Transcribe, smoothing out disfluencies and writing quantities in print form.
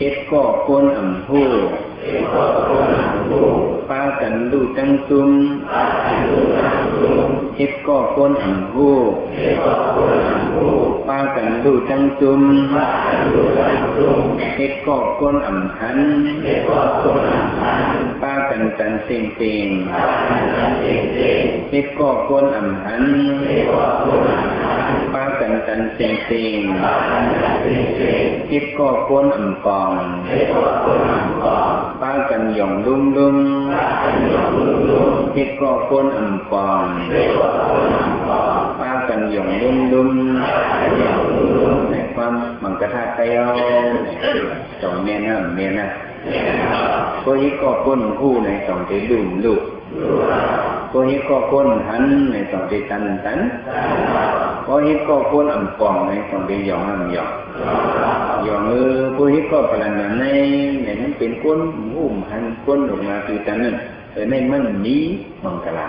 เฮ็ดก็ก้นอ่ำหูป้ากันดูจังซุมเฮ็ดก็ก้นอ่ำหูป้ากันดูจังซุมเฮ็ดก็ก้นอ่ำหันป้ากันกันเสียงเสียงเฮ็ดก็ก้นอ่ำหันป้ากันกันเสียงเสียงเฮ็ดก็ก้นอ่ำปองป้ากันหย่องลุ่มลุ่มเฮ็ดก็ก้นอ่ำปองป้ากันหย่องลุ่มลุ่มในความมังกรธาตุไปเอาสองเมียนะก็เฮ็ดก็ก้นคู่ในสองที่ดุ่มลูกก็เฮ็ดก็ก้นหันในสองที่ตันก็เฮ็ดก็ก้นอ่ำปองในสองที่หย่องหย่องก็เฮ็ดก็พลังในนั้นเป็นก้นหุ้มหันก้นออกมาคือตันนั้นในมันมีมังกร